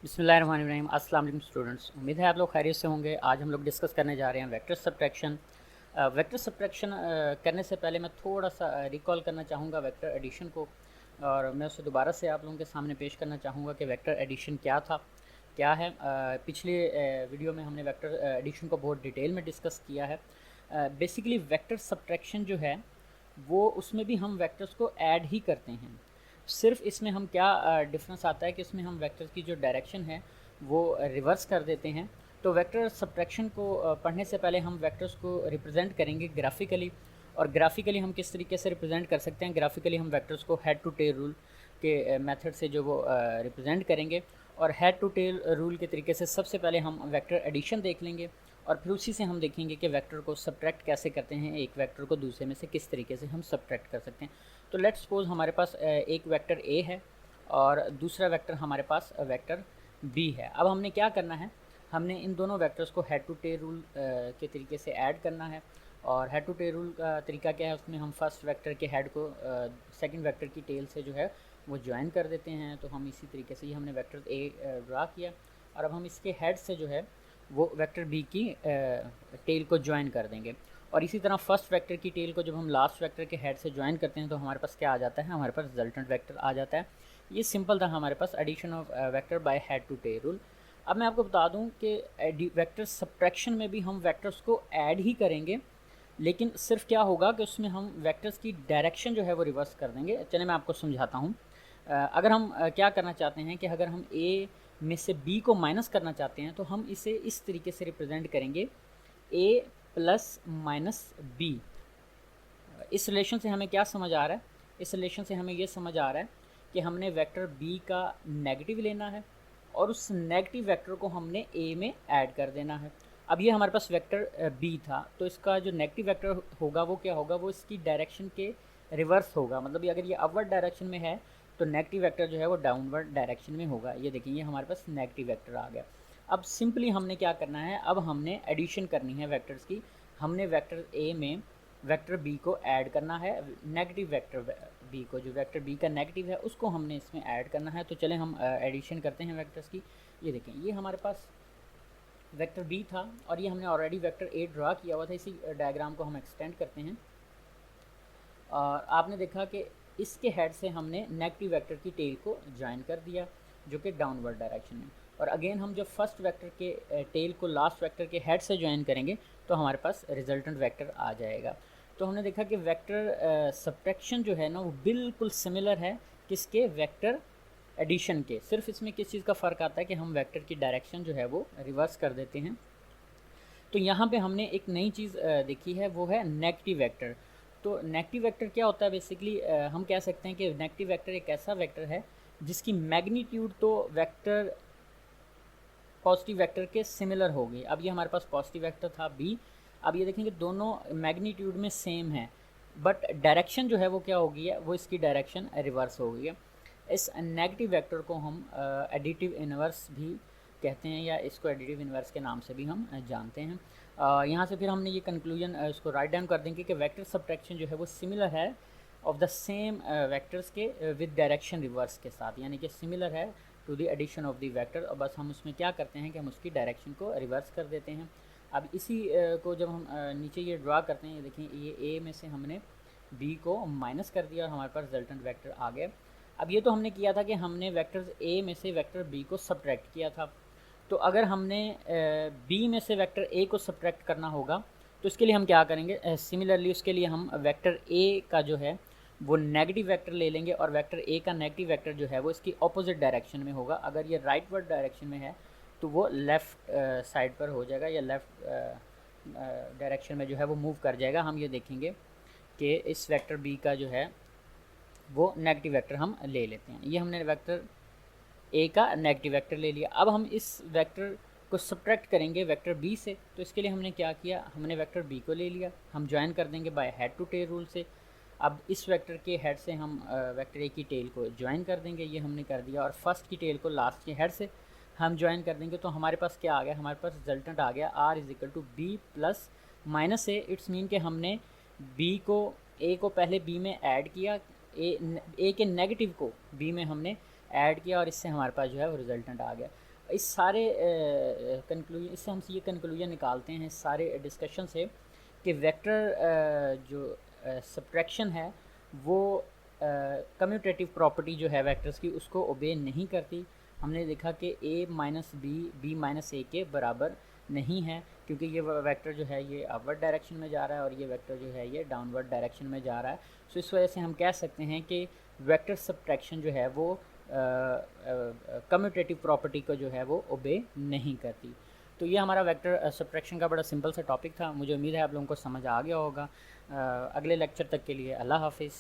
बिस्मिल्लाहिर्रहमानिर्रहीम। अस्सलाम वालेकुम स्टूडेंट्स, उम्मीद है आप लोग खैरियत से होंगे। आज हम लोग डिस्कस करने जा रहे हैं वेक्टर सब्ट्रैक्शन। वेक्टर सब्ट्रैक्शन करने से पहले मैं थोड़ा सा रिकॉल करना चाहूँगा वेक्टर एडिशन को, और मैं उसे दोबारा से आप लोगों के सामने पेश करना चाहूँगा कि वेक्टर एडिशन क्या था, क्या है। पिछले वीडियो में हमने वेक्टर एडिशन को बहुत डिटेल में डिस्कस किया है। बेसिकली वेक्टर सब्ट्रैक्शन जो है वो, उसमें भी हम वेक्टर्स को ऐड ही करते हैं। सिर्फ इसमें हम क्या डिफरेंस आता है कि इसमें हम वेक्टर्स की जो डायरेक्शन है वो रिवर्स कर देते हैं। तो वेक्टर सब्ट्रैक्शन को पढ़ने से पहले हम वेक्टर्स को रिप्रेजेंट करेंगे ग्राफिकली। और ग्राफिकली हम किस तरीके से रिप्रेजेंट कर सकते हैं, ग्राफिकली हम वेक्टर्स को हेड टू टेल रूल के मेथड से जो वो रिप्रेजेंट करेंगे। और हेड टू टेल रूल के तरीके से सबसे पहले हम वेक्टर एडिशन देख लेंगे, और फिर उसी से हम देखेंगे कि वेक्टर को सब्ट्रैक्ट कैसे करते हैं, एक वेक्टर को दूसरे में से किस तरीके से हम सब्ट्रैक्ट कर सकते हैं। तो लेट्स सपोज हमारे पास एक वेक्टर ए है और दूसरा वेक्टर हमारे पास वेक्टर बी है। अब हमने क्या करना है, हमने इन दोनों वेक्टर्स को हेड टू टेल रूल के तरीके से ऐड करना है। और हेड टू टेल रूल का तरीका क्या है, उसमें हम फर्स्ट वेक्टर के हेड को सेकंड वेक्टर की टेल से जो है वो ज्वाइन कर देते हैं। तो हम इसी तरीके से, ये हमने वेक्टर ए ड्रा किया, और अब हम इसके हेड से जो है वो वेक्टर बी की टेल को ज्वाइन कर देंगे। और इसी तरह फर्स्ट वेक्टर की टेल को जब हम लास्ट वेक्टर के हेड से ज्वाइन करते हैं तो हमारे पास क्या आ जाता है, हमारे पास रिजल्टेंट वेक्टर आ जाता है। ये सिंपल था हमारे पास addition of vector by head to tail rule. अब मैं आपको बता दूं कि वेक्टर सब्ट्रैक्शन में भी हम वेक्टर्स को ऐड ही करेंगे, लेकिन सिर्फ क्या होगा कि उसमें हम वेक्टर्स की डायरेक्शन जो है वो रिवर्स कर देंगे। चलिए मैं आपको समझाता हूँ। अगर हम क्या करना चाहते हैं कि अगर हम ए में से बी को माइनस करना चाहते हैं तो हम इसे इस तरीके से रिप्रेजेंट करेंगे, ए प्लस माइनस बी। इस रिलेशन से हमें क्या समझ आ रहा है, इस रिलेशन से हमें ये समझ आ रहा है कि हमने वेक्टर बी का नेगेटिव लेना है और उस नेगेटिव वेक्टर को हमने ए में ऐड कर देना है। अब ये हमारे पास वेक्टर बी था, तो इसका जो नेगेटिव वेक्टर होगा वो क्या होगा, वो इसकी डायरेक्शन के रिवर्स होगा। मतलब ये अगर ये अपवर्ड डायरेक्शन में है तो नेगेटिव वेक्टर जो है वो डाउनवर्ड डायरेक्शन में होगा। ये देखिए, ये हमारे पास नेगेटिव वेक्टर आ गया। अब सिंपली हमने क्या करना है, अब हमने एडिशन करनी है वेक्टर्स की। हमने वेक्टर ए में वेक्टर बी को ऐड करना है, नेगेटिव वेक्टर बी को, जो वेक्टर बी का नेगेटिव है उसको हमने इसमें ऐड करना है। तो चलें हम एडिशन करते हैं वेक्टर्स की। ये देखें, ये हमारे पास वेक्टर बी था और ये हमने ऑलरेडी वेक्टर ए ड्रा किया हुआ था। इसी डायग्राम को हम एक्सटेंड करते हैं, और आपने देखा कि इसके हेड से हमने नेगेटिव वेक्टर की टेल को ज्वाइन कर दिया जो कि डाउनवर्ड डायरेक्शन में। और अगेन हम जब फर्स्ट वेक्टर के टेल को लास्ट वेक्टर के हेड से ज्वाइन करेंगे तो हमारे पास रिजल्टेंट वेक्टर आ जाएगा। तो हमने देखा कि वेक्टर सब्ट्रैक्शन जो है ना वो बिल्कुल सिमिलर है किसके, वेक्टर एडिशन के। सिर्फ इसमें किस चीज़ का फ़र्क आता है कि हम वेक्टर की डायरेक्शन जो है वो रिवर्स कर देते हैं। तो यहाँ पे हमने एक नई चीज़ देखी है, वो है नेगेटिव वेक्टर। तो नेगेटिव वेक्टर क्या होता है, बेसिकली हम कह सकते हैं कि नेगेटिव वेक्टर एक ऐसा वेक्टर है जिसकी मैग्नीट्यूड तो वेक्टर पॉजिटिव वेक्टर के सिमिलर होगी। अब ये हमारे पास पॉजिटिव वेक्टर था बी, अब ये देखेंगे दोनों मैग्नीट्यूड में सेम है, बट डायरेक्शन जो है वो क्या होगी है, वो इसकी डायरेक्शन रिवर्स हो गई है। इस नेगेटिव वेक्टर को हम एडिटिव इन्वर्स भी कहते हैं, या इसको एडिटिव इन्वर्स के नाम से भी हम जानते हैं। यहाँ से फिर हमने ये कंक्लूजन इसको राइट डाउन कर देंगे कि वेक्टर सब्ट्रैक्शन जो है वो सिमिलर है ऑफ द सेम वेक्टर्स के विद डायरेक्शन रिवर्स के साथ, यानी कि सिमिलर है to the addition of the vector. और बस हम उसमें क्या करते हैं कि हम उसकी डायरेक्शन को रिवर्स कर देते हैं। अब इसी को जब हम नीचे ये ड्रा करते हैं, ये देखें, ये ए में से हमने बी को माइनस कर दिया और हमारे पास रिजल्टेंट वेक्टर आ गया। अब ये तो हमने किया था कि हमने वेक्टर ए में से वेक्टर बी को सब्ट्रैक्ट किया था। तो अगर हमने बी में से वेक्टर ए को सब्ट्रैक्ट करना होगा तो इसके लिए हम क्या करेंगे, सिमिलरली उसके लिए हम वेक्टर ए का जो है वो नेगेटिव वेक्टर ले लेंगे, और वेक्टर ए का नेगेटिव वेक्टर जो है वो इसकी ऑपोजिट डायरेक्शन में होगा। अगर ये राइटवर्ड डायरेक्शन में है तो वो लेफ़्ट साइड पर हो जाएगा, या लेफ़्ट डायरेक्शन में जो है वो मूव कर जाएगा। हम ये देखेंगे कि इस वेक्टर बी का जो है वो नेगेटिव वेक्टर हम ले लेते हैं। ये हमने वेक्टर ए का नेगेटिव वेक्टर ले लिया। अब हम इस वेक्टर को सब्ट्रैक्ट करेंगे वेक्टर बी से, तो इसके लिए हमने क्या किया, हमने वेक्टर बी को ले लिया, हम ज्वाइन कर देंगे by head to tail rule से। अब इस वेक्टर के हेड से हम वेक्टर ए की टेल को ज्वाइन कर देंगे, ये हमने कर दिया, और फर्स्ट की टेल को लास्ट के हेड से हम ज्वाइन कर देंगे। तो हमारे पास क्या आ गया, हमारे पास रिजल्टेंट आ गया R is equal to B plus minus A. It's mean कि हमने बी को, ए को पहले बी में ऐड किया, ए के नेगेटिव को बी में हमने ऐड किया, और इससे हमारे पास जो है वो रिजल्टेंट आ गया। इस सारे कंक्लूजन इससे हम ये कंक्लूजन निकालते हैं इस सारे डिस्कशन से कि वेक्टर जो सब्ट्रैक्शन है वो कम्यूटेटिव प्रॉपर्टी जो है वेक्टर्स की उसको ओबे नहीं करती। हमने देखा कि a माइनस बी माइनस ए के बराबर नहीं है, क्योंकि ये वेक्टर जो है ये अपवर्ड डायरेक्शन में जा रहा है और ये वेक्टर जो है ये डाउनवर्ड डायरेक्शन में जा रहा है। सो इस वजह से हम कह सकते हैं कि वेक्टर सब्ट्रैक्शन जो है वो कम्यूटेटिव प्रॉपर्टी को जो है वो ओबे नहीं करती। तो ये हमारा वेक्टर सब्ट्रैक्शन का बड़ा सिंपल सा टॉपिक था। मुझे उम्मीद है आप लोगों को समझ आ गया होगा। अगले लेक्चर तक के लिए अल्लाह हाफिज़।